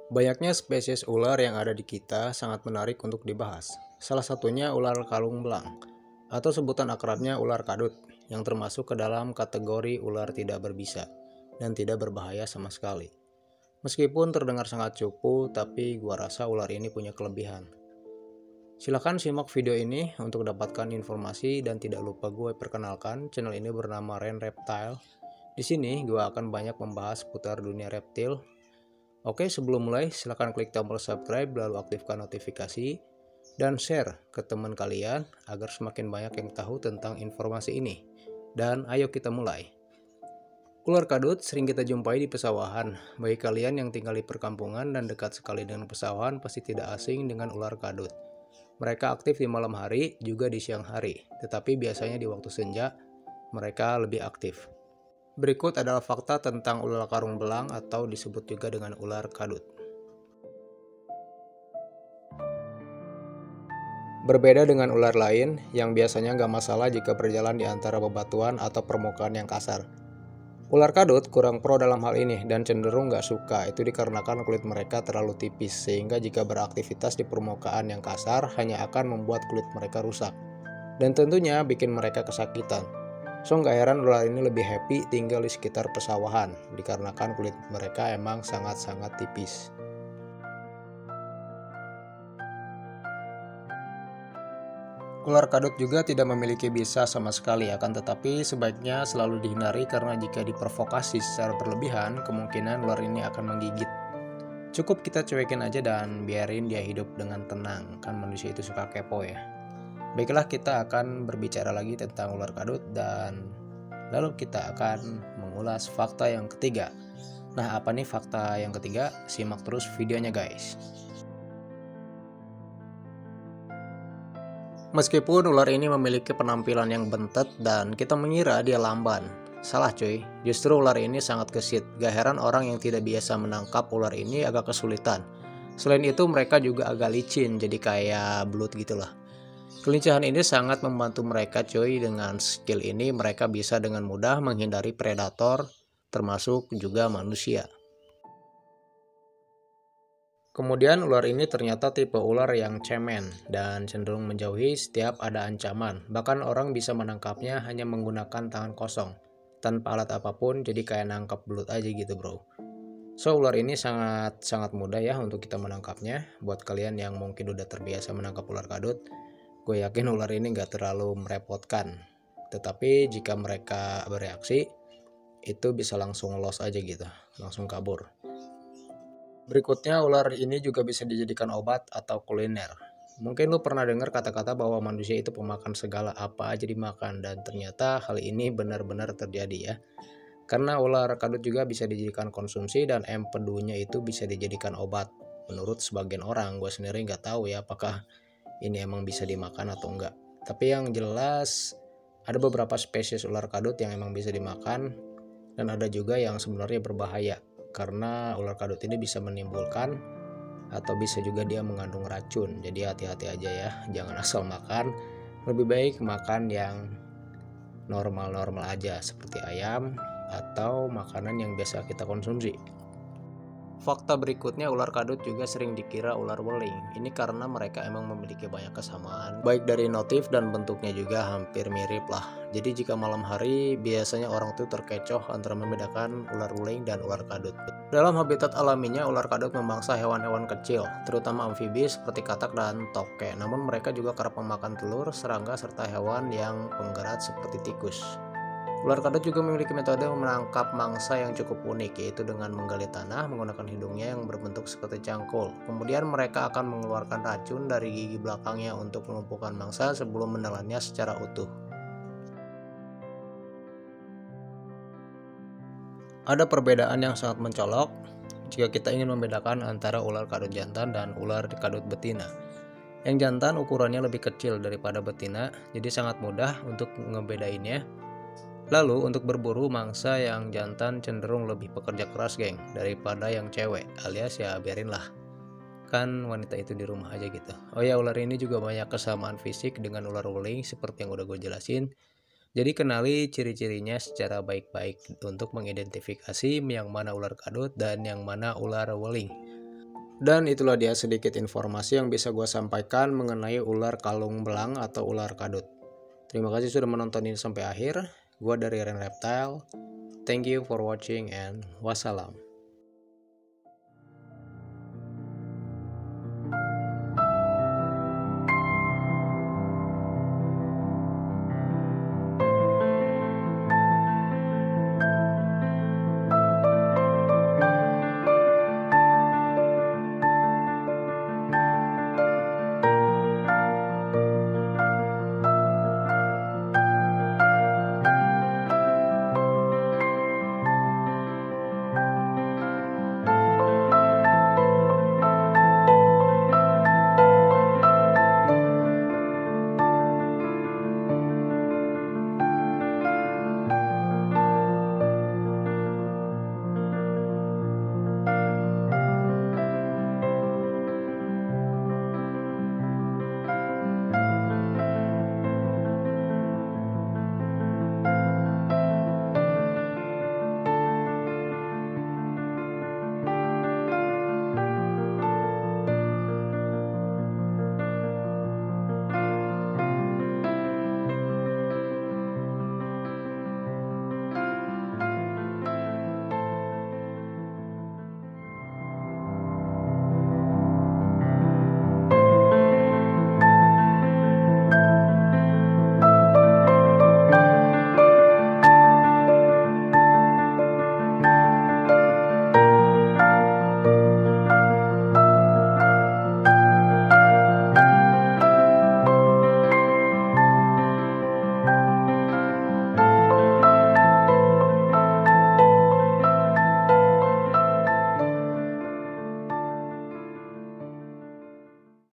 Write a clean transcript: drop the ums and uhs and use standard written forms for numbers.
Banyaknya spesies ular yang ada di kita sangat menarik untuk dibahas. Salah satunya ular kalung belang, atau sebutan akrabnya ular kadut, yang termasuk ke dalam kategori ular tidak berbisa dan tidak berbahaya sama sekali. Meskipun terdengar sangat cupu, tapi gua rasa ular ini punya kelebihan. Silahkan simak video ini untuk dapatkan informasi dan tidak lupa gue perkenalkan channel ini bernama Ren Reptile. Di sini gue akan banyak membahas seputar dunia reptil. Oke, sebelum mulai, silahkan klik tombol subscribe lalu aktifkan notifikasi dan share ke teman kalian agar semakin banyak yang tahu tentang informasi ini. Dan ayo kita mulai. Ular kadut sering kita jumpai di pesawahan. Bagi kalian yang tinggal di perkampungan dan dekat sekali dengan pesawahan pasti tidak asing dengan ular kadut. Mereka aktif di malam hari, juga di siang hari, tetapi biasanya di waktu senja mereka lebih aktif. Berikut adalah fakta tentang ular karung belang atau disebut juga dengan ular kadut. Berbeda dengan ular lain yang biasanya nggak masalah jika berjalan di antara bebatuan atau permukaan yang kasar. Ular kadut kurang pro dalam hal ini dan cenderung nggak suka. Itu dikarenakan kulit mereka terlalu tipis, sehingga jika beraktivitas di permukaan yang kasar hanya akan membuat kulit mereka rusak. Dan tentunya bikin mereka kesakitan. So nggak heran ular ini lebih happy tinggal di sekitar pesawahan, dikarenakan kulit mereka emang sangat-sangat tipis. Ular kadut juga tidak memiliki bisa sama sekali, akan tetapi sebaiknya selalu dihindari karena jika diprovokasi secara berlebihan, kemungkinan ular ini akan menggigit. Cukup kita cuekin aja dan biarin dia hidup dengan tenang, kan manusia itu suka kepo ya. Baiklah, kita akan berbicara lagi tentang ular kadut dan lalu kita akan mengulas fakta yang ketiga. Nah, apa nih fakta yang ketiga? Simak terus videonya guys. Meskipun ular ini memiliki penampilan yang bentet dan kita mengira dia lamban, salah cuy, justru ular ini sangat gesit. Gak heran orang yang tidak biasa menangkap ular ini agak kesulitan. Selain itu mereka juga agak licin, jadi kayak belut gitulah. Kelincahan ini sangat membantu mereka cuy. Dengan skill ini mereka bisa dengan mudah menghindari predator, termasuk juga manusia. Kemudian ular ini ternyata tipe ular yang cemen dan cenderung menjauhi setiap ada ancaman. Bahkan orang bisa menangkapnya hanya menggunakan tangan kosong, tanpa alat apapun, jadi kayak nangkap belut aja gitu bro. So ular ini sangat mudah ya untuk kita menangkapnya. Buat kalian yang mungkin udah terbiasa menangkap ular kadut, gue yakin ular ini gak terlalu merepotkan. Tetapi jika mereka bereaksi, itu bisa langsung loss aja gitu, langsung kabur. Berikutnya, ular ini juga bisa dijadikan obat atau kuliner. Mungkin lu pernah dengar kata-kata bahwa manusia itu pemakan segala apa aja dimakan, dan ternyata hal ini benar-benar terjadi ya. Karena ular kadut juga bisa dijadikan konsumsi dan empedunya itu bisa dijadikan obat. Menurut sebagian orang, gue sendiri nggak tahu ya apakah ini emang bisa dimakan atau enggak. Tapi yang jelas ada beberapa spesies ular kadut yang emang bisa dimakan dan ada juga yang sebenarnya berbahaya. Karena ular kadut ini bisa menimbulkan atau bisa juga dia mengandung racun. Jadi hati-hati aja ya, jangan asal makan. Lebih baik makan yang normal-normal aja seperti ayam atau makanan yang biasa kita konsumsi. Fakta berikutnya, ular kadut juga sering dikira ular weling. Ini karena mereka emang memiliki banyak kesamaan, baik dari motif dan bentuknya juga hampir mirip lah. Jadi jika malam hari biasanya orang tuh terkecoh antara membedakan ular weling dan ular kadut. Dalam habitat alaminya, ular kadut memangsa hewan-hewan kecil, terutama amfibi seperti katak dan toke. Namun mereka juga kerap memakan telur, serangga, serta hewan yang penggerak seperti tikus. Ular kadut juga memiliki metode menangkap mangsa yang cukup unik, yaitu dengan menggali tanah menggunakan hidungnya yang berbentuk seperti cangkul. Kemudian mereka akan mengeluarkan racun dari gigi belakangnya untuk melumpuhkan mangsa sebelum menelannya secara utuh. Ada perbedaan yang sangat mencolok jika kita ingin membedakan antara ular kadut jantan dan ular kadut betina. Yang jantan ukurannya lebih kecil daripada betina, jadi sangat mudah untuk ngebedainnya. Lalu untuk berburu, mangsa yang jantan cenderung lebih pekerja keras geng daripada yang cewek, alias ya biarinlah, kan wanita itu di rumah aja gitu. Oh ya, ular ini juga banyak kesamaan fisik dengan ular weling seperti yang udah gue jelasin. Jadi kenali ciri-cirinya secara baik-baik untuk mengidentifikasi yang mana ular kadut dan yang mana ular weling. Dan itulah dia sedikit informasi yang bisa gue sampaikan mengenai ular kalung belang atau ular kadut. Terima kasih sudah menonton ini sampai akhir. Gue dari Ren Reptile. Thank you for watching and wassalam.